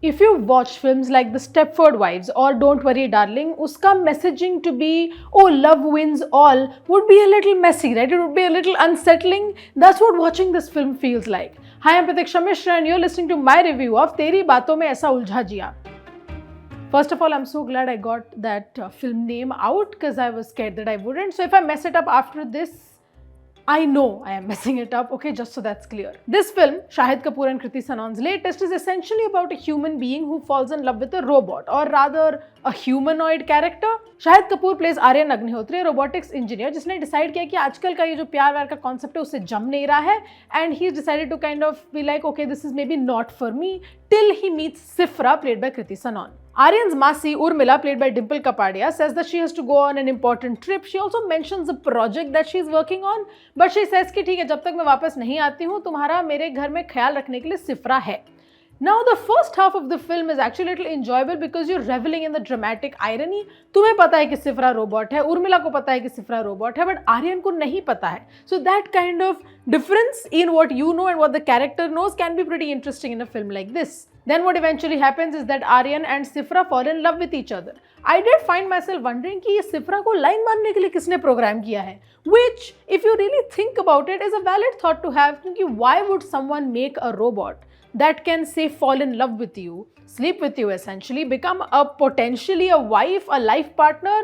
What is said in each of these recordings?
If you watch films like The Stepford Wives or Don't Worry Darling, uska messaging to be, oh, love wins all, would be a little messy, right? It would be a little unsettling. That's what watching this film feels like. Hi, I'm Pratiksha Mishra and you're listening to my review of Teri Baaton mein Aisa Uljha Jiya. First of all, I'm so glad I got that film name out because I was scared that I wouldn't. So if I mess it up after this, I know I am messing it up, okay, just so that's clear. This film, Shahid, Kapoor and Kriti Sanon's latest, is essentially about a human being who falls in love with a robot, or rather a humanoid character. Shahid Kapoor plays Aryan Agnihotri, a robotics engineer जिसने decide किया कि आजकल का ये जो प्यार व्यार का concept है उससे जम नहीं रहा है, and he's decided to kind of be like, okay, this is maybe not for me, till he meets Sifra, played by Kriti Sanon. Aryan's Masi, Urmila, played by Dimple Kapadia, says that she has to go on an important trip. She also mentions a project that she's working on, but she says कि ठीक है, जब तक मैं वापस नहीं आती हूँ, तुम्हारा मेरे घर में ख्याल रखने के लिए सिफरा है. Now the first half of the film is actually a little enjoyable because you're reveling in the dramatic irony. तुम्हें पता है कि सिफरा रोबोट है, उर्मिला को पता है कि सिफरा रोबोट है, but आर्यन को नहीं पता है. So that kind of difference in what you know and what the character knows can be pretty interesting in a film like this. Then what eventually happens is that Aryan and Sifra fall in love with each other. I did find myself wondering कि ये सिफरा को line मारने के लिए किसने programme किया है? Which, if you really think about it, is a valid thought to have. क्योंकि why would someone make a robot that can say fall in love with you, sleep with you essentially, become a potentially a wife, a life partner?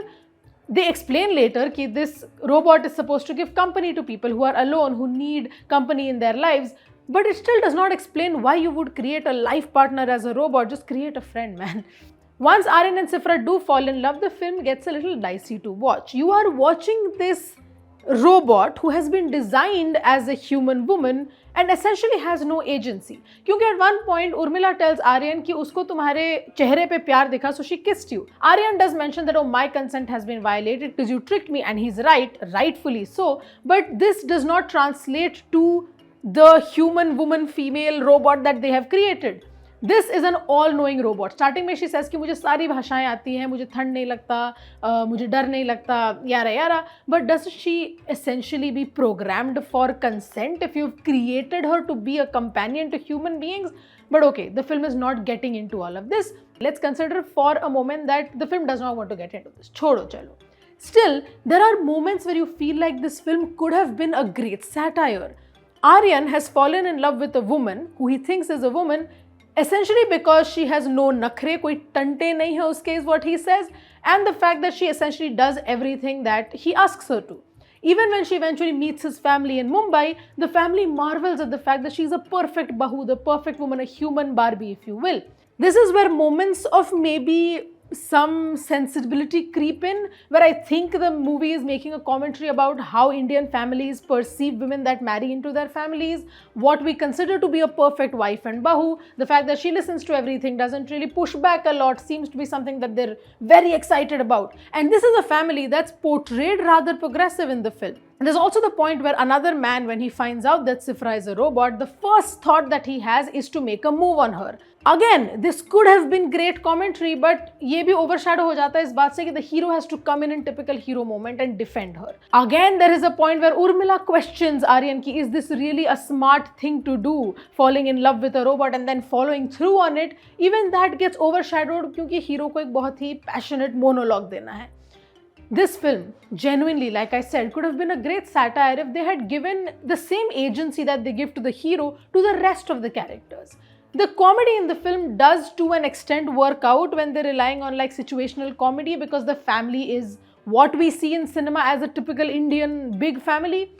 They explain later that this robot is supposed to give company to people who are alone, who need company in their lives. But it still does not explain why you would create a life partner as a robot. Just create a friend, man. Once Aryan and Sifra do fall in love, the film gets a little dicey to watch. You are watching this robot who has been designed as a human woman and essentially has no agency. क्योंकि at one point Urmila tells Aryan कि उसको तुम्हारे चेहरे पे प्यार दिखा, so she kissed you. Aryan does mention that, oh, my consent has been violated because you tricked me, and he's right, rightfully so. But this does not translate to the human woman female robot that they have created. This is an all-knowing robot. Starting में she says कि मुझे सारी भाषाएं आती हैं, मुझे ठंड नहीं लगता, मुझे डर नहीं लगता, यारा यारा. But does she essentially be programmed for consent if you've created her to be a companion to human beings? But okay, the film is not getting into all of this. Let's consider for a moment that the film does not want to get into this. छोड़ो चलो. Still, there are moments where you feel like this film could have been a great satire. Aryan has fallen in love with a woman who he thinks is a woman essentially because she has no nakhre, koi tante nahi hai uske, is what he says, and the fact that she essentially does everything that he asks her to. Even when she eventually meets his family in Mumbai, the family marvels at the fact that she's a perfect bahu, the perfect woman, a human Barbie, if you will. This is where moments of maybe some sensibility creep in, where I think the movie is making a commentary about how Indian families perceive women that marry into their families, what we consider to be a perfect wife and bahu, the fact that she listens to everything, doesn't really push back a lot, seems to be something that they're very excited about. And this is a family that's portrayed rather progressive in the film. And there's also the point where another man, when he finds out that Sifra is a robot, the first thought that he has is to make a move on her. Again, this could have been great commentary, but ये भी overshadow हो जाता है इस बात से कि the hero has to come in typical hero moment and defend her. Again, there is a point where Urmila questions Aryan ki, is this really a smart thing to do, falling in love with a robot and then following through on it? Even that gets overshadowed क्योंकि hero को एक बहुत ही passionate monologue देना है. This film, genuinely, like I said, could have been a great satire if they had given the same agency that they give to the hero to the rest of the characters. The comedy in the film does to an extent work out when they're relying on like situational comedy because the family is what we see in cinema as a typical Indian big family.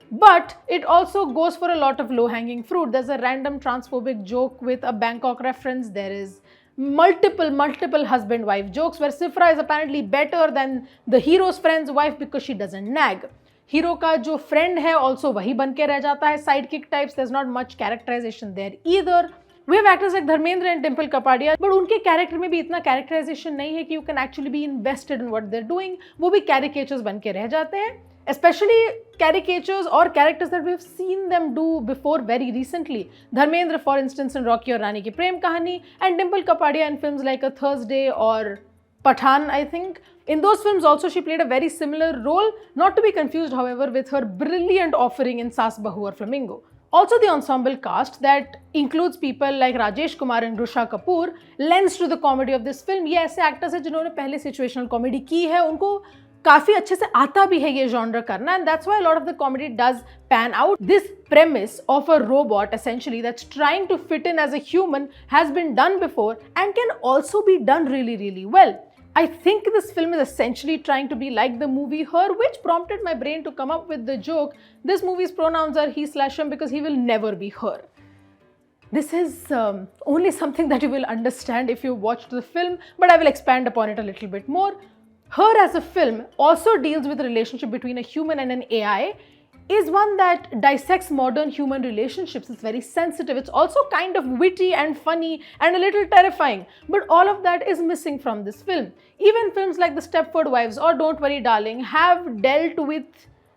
But it also goes for a lot of low-hanging fruit. There's a random transphobic joke with a Bangkok reference. There is multiple husband-wife jokes where Sifra is apparently better than the hero's friend's wife because she doesn't nag. Hero का जो friend है also वही बन के रह जाता है, sidekick types. There's not much characterization there either. We have actors like Dharmendra and Dimple Kapadia, but उनके character में भी इतना characterization नहीं है कि you can actually be invested in what they're doing. वो भी caricatures बन के रह जाते हैं. Especially caricatures or characters that we have seen them do before very recently. Dharmendra, for instance, in Rocky Aur Rani Ki Prem Kahani, and Dimple Kapadia in films like A Thursday or Pathaan, I think. In those films also she played a very similar role, not to be confused, however, with her brilliant offering in Saas Bahu or Flamingo. Also, the ensemble cast that includes people like Rajesh Kumar and Rusha Kapoor lends to the comedy of this film. ये ऐसे actors हैं जिन्होंने पहले situational comedy की है, उनको काफ़ी अच्छे से आता भी है ये genre करना, and that's why a lot of the comedy does pan out. This premise of a robot essentially that's trying to fit in as a human has been done before and can also be done really, really well. I think this film is essentially trying to be like the movie Her, which prompted my brain to come up with the joke, this movie's pronouns are he/him because he will never be her. This is only something that you will understand if you watched the film, but I will expand upon it a little bit more. Her as a film also deals with the relationship between a human and an AI, is one that dissects modern human relationships. It's very sensitive. It's also kind of witty and funny and a little terrifying. But all of that is missing from this film. Even films like The Stepford Wives or Don't Worry Darling have dealt with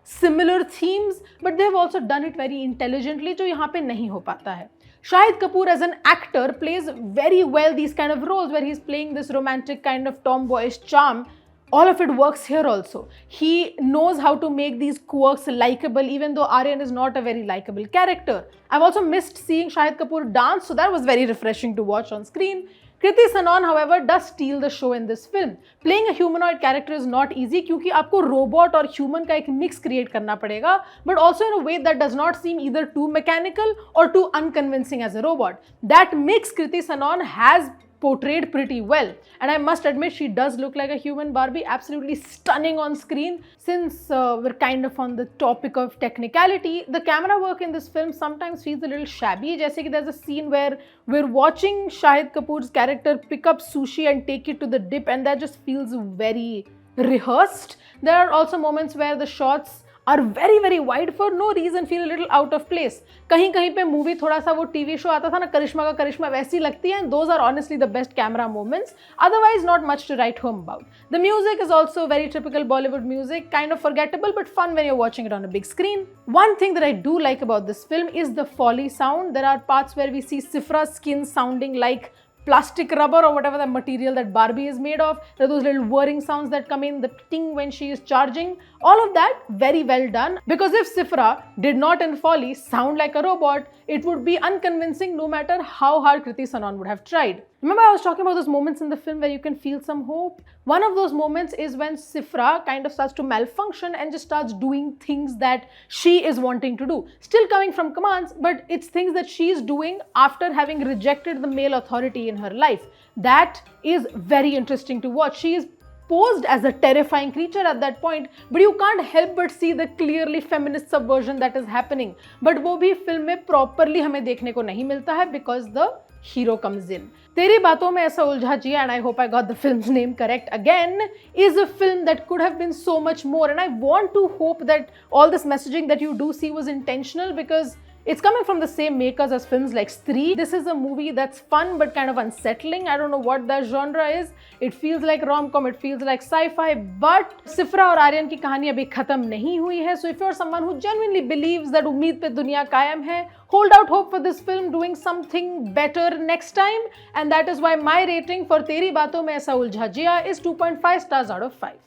similar themes, but they've also done it very intelligently, जो यहाँ पे नहीं हो पाता है. Shahid Kapoor as an actor plays very well these kind of roles where he's playing this romantic kind of tomboyish charm. All of it works here also. He knows how to make these quirks likable, even though Aryan is not a very likable character. I've also missed seeing Shahid Kapoor dance, so that was very refreshing to watch on screen. Kriti Sanon, however, does steal the show in this film. Playing a humanoid character is not easy क्योंकि आपको robot और human का एक mix create करना पड़ेगा, but also in a way that does not seem either too mechanical or too unconvincing as a robot. That mix Kriti Sanon has portrayed pretty well, and I must admit she does look like a human Barbie, absolutely stunning on screen. Since we're kind of on the topic of technicality, the camera work in this film sometimes feels a little shabby. जैसे कि there's a scene where we're watching Shahid Kapoor's character pick up sushi and take it to the dip, and that just feels very rehearsed. There are also moments where the shots are very, very wide for no reason, feel a little out of place. कहीं कहीं पे movie थोड़ा सा वो TV show आता था ना, करिश्मा का करिश्मा, वैसी लगती है, and those are honestly the best camera moments. Otherwise, not much to write home about. The music is also very typical Bollywood music, kind of forgettable but fun when you're watching it on a big screen. One thing that I do like about this film is the foley sound. There are parts where we see Sifra's skin sounding like plastic rubber or whatever the material that Barbie is made of. There are those little whirring sounds that come in, the ting when she is charging. All of that very well done, because if Sifra did not in Folly sound like a robot, it would be unconvincing no matter how hard Kriti Sanon would have tried. Remember I was talking about those moments in the film where you can feel some hope? One of those moments is when Sifra kind of starts to malfunction and just starts doing things that she is wanting to do. Still coming from commands, but it's things that she is doing after having rejected the male authority in her life. That is very interesting to watch. She is posed as a terrifying creature at that point, but you can't help but see the clearly feminist subversion that is happening. But वो भी film में properly हमें देखने को नहीं मिलता है because the hero comes in. तेरी बातों में ऐसा उलझा जिया, and I hope I got the film's name correct again, is a film that could have been so much more, and I want to hope that all this messaging that you do see was intentional, because it's coming from the same makers as films like Stree. This is a movie that's fun but kind of unsettling. I don't know what that genre is. It feels like rom-com, it feels like sci-fi, but Sifra और आर्यन की कहानी अभी खत्म नहीं हुई है. So if you're someone who genuinely believes that उम्मीद पे दुनिया कायम है, hold out hope for this film doing something better next time, and that is why my rating for तेरी बातों में ऐसा उलझा जिया is 2.5 stars out of 5.